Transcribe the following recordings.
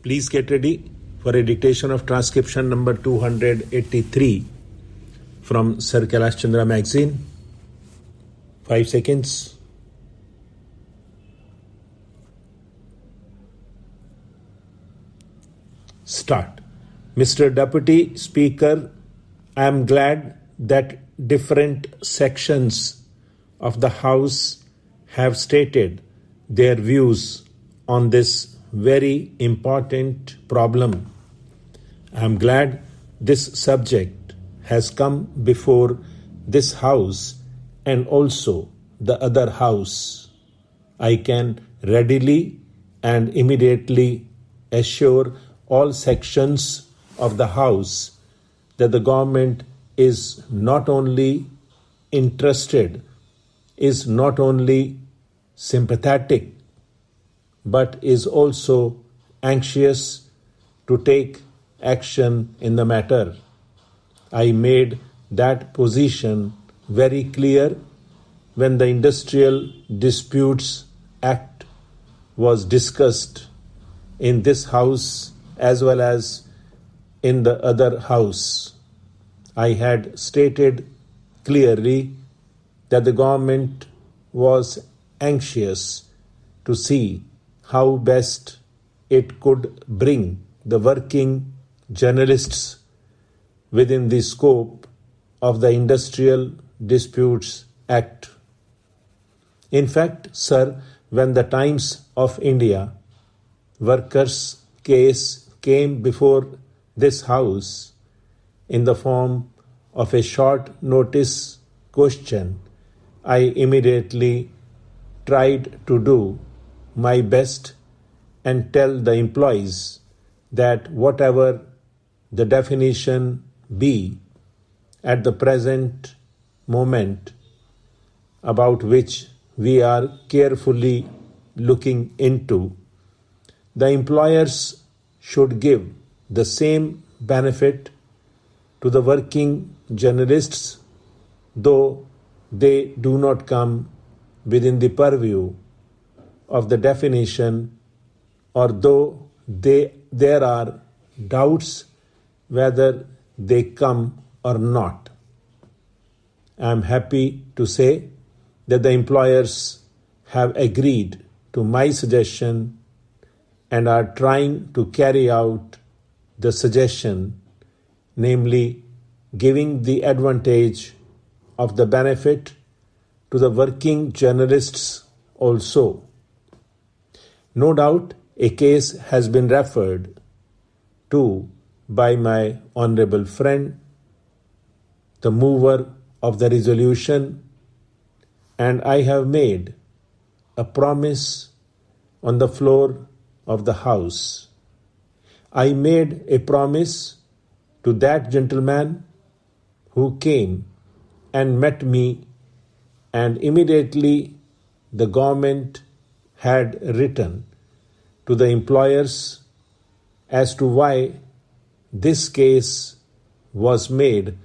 Please get ready for a dictation of transcription number 283 from Sir Kailash Chandra magazine. 5 seconds. Start. Mr. Deputy Speaker, I am glad that different sections of the House have stated their views on this very important problem. I am glad this subject has come before this House and also the other House. I can readily and immediately assure all sections of the House that the government is not only interested, is not only sympathetic, but is also anxious to take action in the matter. I made that position very clear when the Industrial Disputes Act was discussed in this House as well as in the other House. I had stated clearly that the government was anxious to see how best it could bring the working journalists within the scope of the Industrial Disputes Act. In fact, sir, when the Times of India workers' case came before this House in the form of a short notice question, I immediately tried to do my best and tell the employees that whatever the definition be at the present moment, about which we are carefully looking into, the employers should give the same benefit to the working journalists, though they do not come within the purview of the definition, or though there are doubts whether they come or not. I am happy to say that the employers have agreed to my suggestion and are trying to carry out the suggestion, namely giving the advantage of the benefit to the working journalists also. No doubt a case has been referred to by my honorable friend, the mover of the resolution, and I have made a promise on the floor of the House. I made a promise to that gentleman who came and met me, and immediately the government had written to the employers as to why this case was made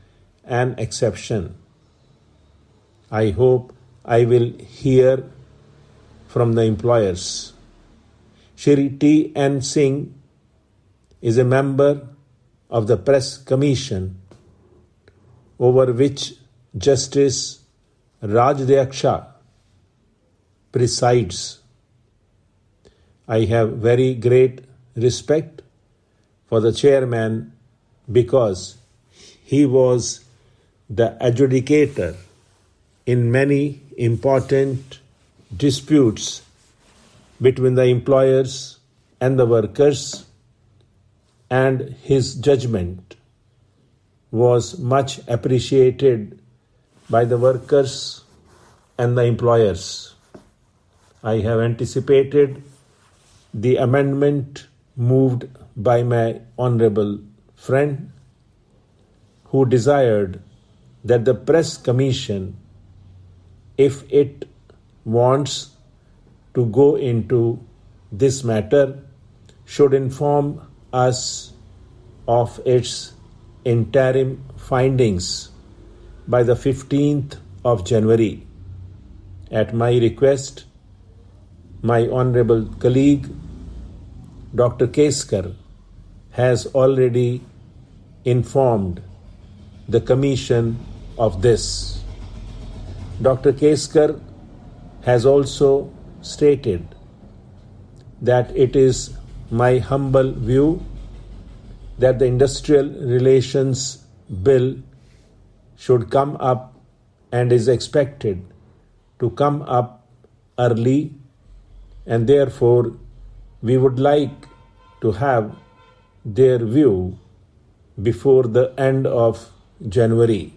an exception. I hope I will hear from the employers. Shri T.N. Singh is a member of the Press Commission, over which Justice Rajdaksha presides. I have very great respect for the chairman because he was the adjudicator in many important disputes between the employers and the workers, and his judgment was much appreciated by the workers and the employers. I have anticipated the amendment moved by my honorable friend, who desired that the Press Commission, if it wants to go into this matter, should inform us of its interim findings by the 15th of January. At my request, my honorable colleague Dr. Keskar has already informed the Commission of this. Dr. Keskar has also stated that it is my humble view that the Industrial Relations Bill should come up and is expected to come up early, and therefore we would like to have their view before the end of January.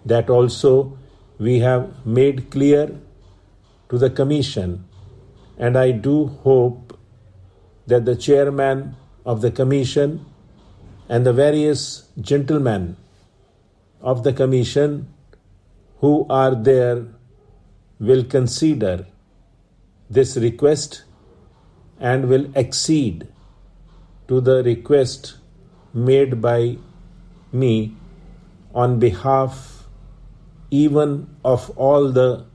That also we have made clear to the Commission, and I do hope that the chairman of the Commission and the various gentlemen of the Commission who are there will consider this request and will accede to the request made by me on behalf even of all the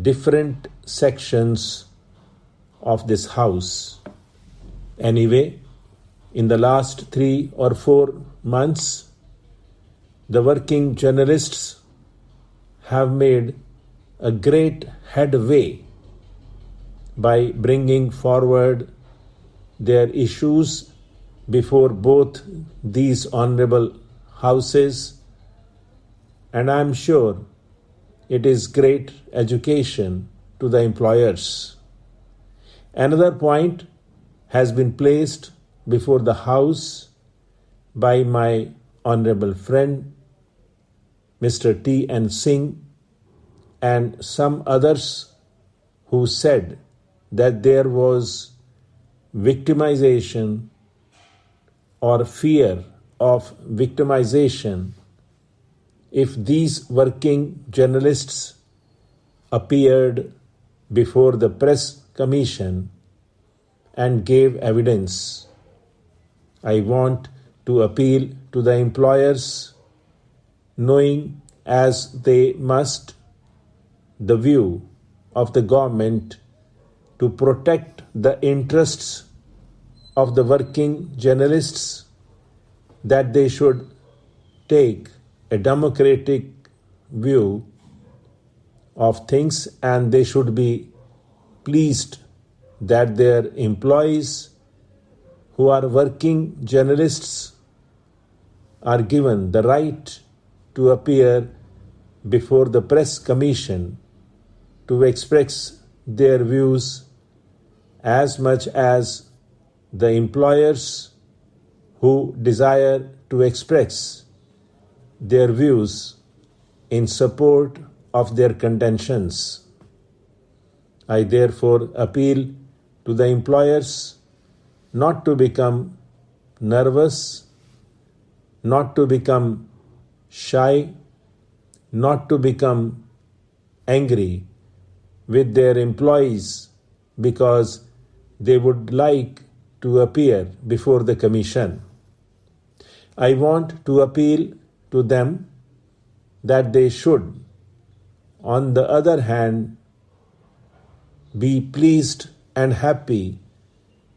different sections of this House. Anyway, in the last 3 or 4 months, the working journalists have made a great headway by bringing forward their issues before both these honorable houses, and I am sure it is great education to the employers. Another point has been placed before the House by my honorable friend Mr. T.N. Singh and some others who said that there was victimization or fear of victimization if these working journalists appeared before the press commission and gave evidence. I want to appeal to the employers, knowing as they must the view of the government to protect the interests of the working journalists, that they should take a democratic view of things and they should be pleased that their employees who are working journalists are given the right to appear before the press commission to express their views as much as the employers who desire to express their views in support of their contentions. I therefore appeal to the employers not to become nervous, not to become shy, not to become angry with their employees because they would like to appear before the commission. I want to appeal to them that they should, on the other hand, be pleased and happy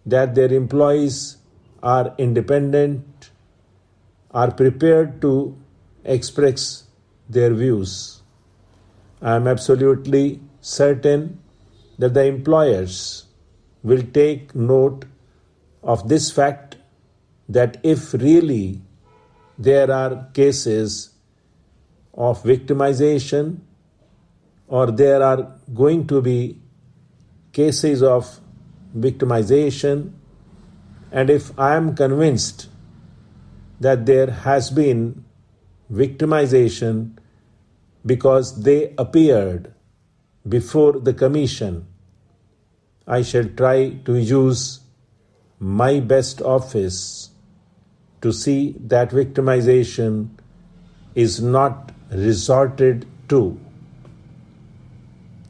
that their employees are independent, are prepared to express their views. I am absolutely certain that the employers will take note of this fact, that if really there are cases of victimization or there are going to be cases of victimization, and if I am convinced that there has been victimization because they appeared before the commission, I shall try to use my best office to see that victimization is not resorted to.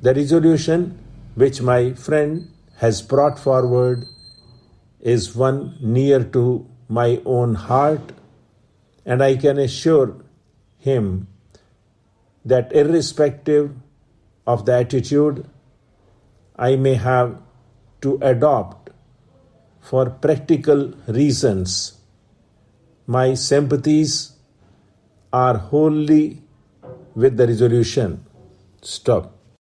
The resolution which my friend has brought forward is one near to my own heart, and I can assure him that irrespective of the attitude I may have to adopt for practical reasons. My sympathies are wholly with the resolution. Stop.